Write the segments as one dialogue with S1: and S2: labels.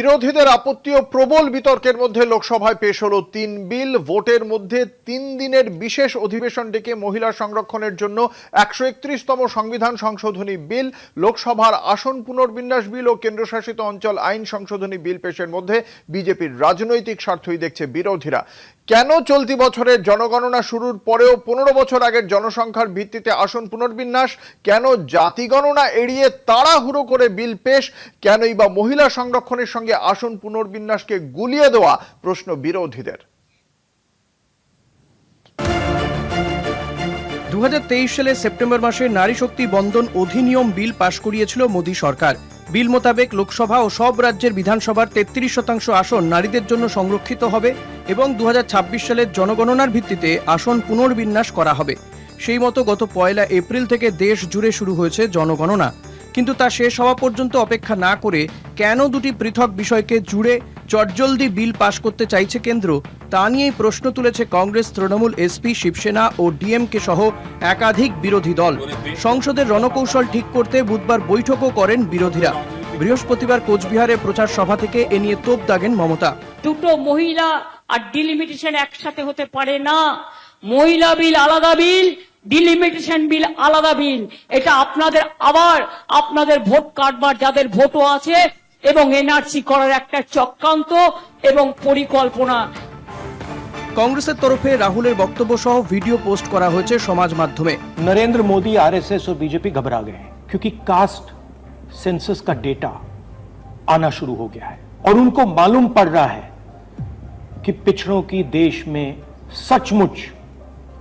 S1: বিরোধীদের আপত্তি ও প্রবল বিতর্কের মধ্যে লোকসভায় পেশ হলো ৩ বিল। ভোটের মধ্যে ৩ দিনের বিশেষ অধিবেশন ডেকে মহিলা সংরক্ষণের জন্য ১৩১তম সংবিধান সংশোধনী বিল, লোকসভার আসন পুনর্বিন্যাস বিল ও কেন্দ্রশাসিত অঞ্চল আইন সংশোধনী বিল পেশের মধ্যে বিজেপির রাজনৈতিক স্বার্থই দেখছে বিরোধীরা। কেন চলতি বছরের জনগণনা শুরুর পরেও ১৫ বছর আগের জনসংখ্যার ভিত্তিতে আসন পুনর্বিন্যাস, কেন জাতিগণনা এড়িয়ে তাড়াহুড়ো করে বিল পেশ, কেনই বা মহিলা সংরক্ষণের সঙ্গে আসন পুনর্বিন্যাসকে গুলিয়ে দেওয়া, প্রশ্ন বিরোধীদের।
S2: ২০২৩ সালের সেপ্টেম্বর মাসে নারী শক্তি বন্ধন অধিনিয়ম বিল পাশ করিয়েছিল মোদী সরকার। বিল মোতাবেক লোকসভা ও সব রাজ্যের বিধানসভার ৩৩% আসন নারীদের জন্য সংরক্ষিত হবে এবং ২০২৬ সালের জনগণনার ভিত্তিতে আসন পুনর্বিন্যাস করা হবে। সেই মতো গত ১ এপ্রিল থেকে দেশ জুড়ে শুরু হয়েছে জনগণনা। কিন্তু তা শেষ হওয়া পর্যন্ত অপেক্ষা না করে কেন দুটি পৃথক বিষয়কে জুড়ে চটজলদি বিল পাশ করতে চাইছে কেন্দ্র, তা নিয়েই প্রশ্ন তুলেছে কংগ্রেস, তৃণমূল, এসপি, শিবসেনা ও ডিএমকে সহ একাধিক বিরোধী দল। সংসদের রণকৌশল ঠিক করতে বুধবার বৈঠকও করেন বিরোধীরা। বৃহস্পতিবার কোচবিহারে প্রচার সভা থেকে এ নিয়ে তোপ দাগেন মমতা।
S3: দুটো মহিলা আর ডিলিমিটেশন একসাথে হতে পারে না। মহিলা বিল আলাদা বিল, ডিলিমিটেশন বিল আলাদা বিল। এটা আপনাদের ভোট কাটবার যাদের ভোটও আছে এবং এনআরসি করার একটা চক্রান্ত এবং পরিকল্পনা।
S2: কংগ্রেসের তরফে রাহুলের বক্তব্য সহ ভিডিও পোস্ট করা হয়েছে সমাজ মাধ্যমে।
S4: नरेंद्र मोदी, आरएसएस और बीजेपी घबरा गए हैं क्योंकि कास्ट सेंसस का डेटा आना शुरू हो गया है और उनको मालूम पड़ रहा है कि पिछड़ों की देश में सचमुच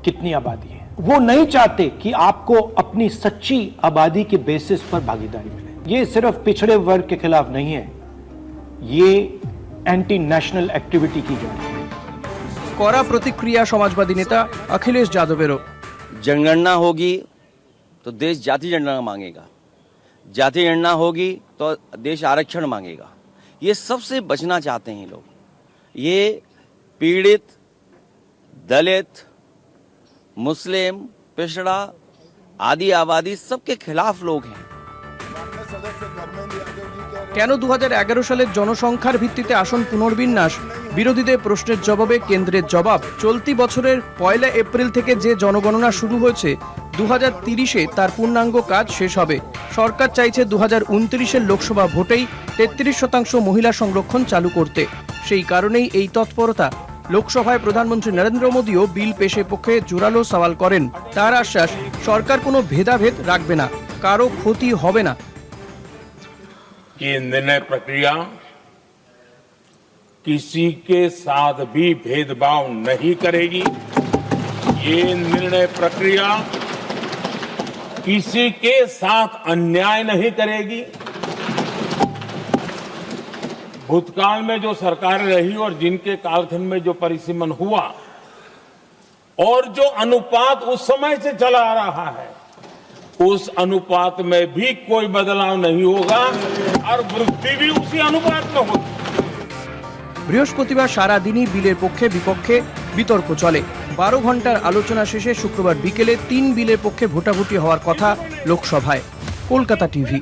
S4: कितनी आबादी है। वो नहीं चाहते कि आपको अपनी सच्ची आबादी के बेसिस पर भागीदारी मिले। ये सिर्फ पिछड़े वर्ग के खिलाफ नहीं है, ये एंटी नेशनल एक्टिविटी की जा रही है।
S2: कड़ा प्रतिक्रिया समाजवादी नेता अखिलेश यादवेरो।
S5: जनगणना होगी तो देश जाति जनगणना मांगेगा, जाति जनगणना होगी तो देश आरक्षण मांगेगा। ये सबसे बचना चाहते हैं लोग। ये पीड़ित, दलित, मुस्लिम, पिछड़ा, आदि आबादी सबके खिलाफ लोग हैं।
S2: কেন ২০১১ সালের জনসংখ্যার ভিত্তিতে আসন পুনর্বিন্যাস? বিরোধীদের প্রশ্নের জবাবে কেন্দ্রের জবাব, চলতি বছরের ১ এপ্রিল থেকে যে জনগণনা শুরু হয়েছে ২০৩০-এ তার পূর্ণাঙ্গ কাজ শেষ হবে। সরকার চাইছে ২০২৯-এর লোকসভা ভোটেই ৩৩% মহিলা সংরক্ষণ চালু করতে। সেই কারণেই এই তৎপরতা। লোকসভায় প্রধানমন্ত্রী নরেন্দ্র মোদীও বিল পেশের পক্ষে জোরালো সওয়াল করেন। তার আশ্বাস, সরকার কোনো ভেদাভেদ রাখবে না, কারো ক্ষতি হবে না।
S6: ये निर्णय प्रक्रिया किसी के साथ भी भेदभाव नहीं करेगी। ये निर्णय प्रक्रिया किसी के साथ अन्याय नहीं करेगी। भूतकाल में जो सरकारें रही और जिनके कालखंड में जो परिसीमन हुआ और जो अनुपात उस समय से चला आ रहा है, उस अनुपात में भी कोई बदलाव नहीं होगा और वृद्धि भी उसी अनुपात में होगी।
S2: বৃহস্পতিবার সারাদিনই বিলের পক্ষে বিপক্ষে বিতর্ক চলে। 12 ঘন্টার আলোচনা শেষে শুক্রবার বিকেলে 3 বিলের পক্ষে ভোটাভুটি হওয়ার কথা লোকসভায়। কলকাতা টিভি।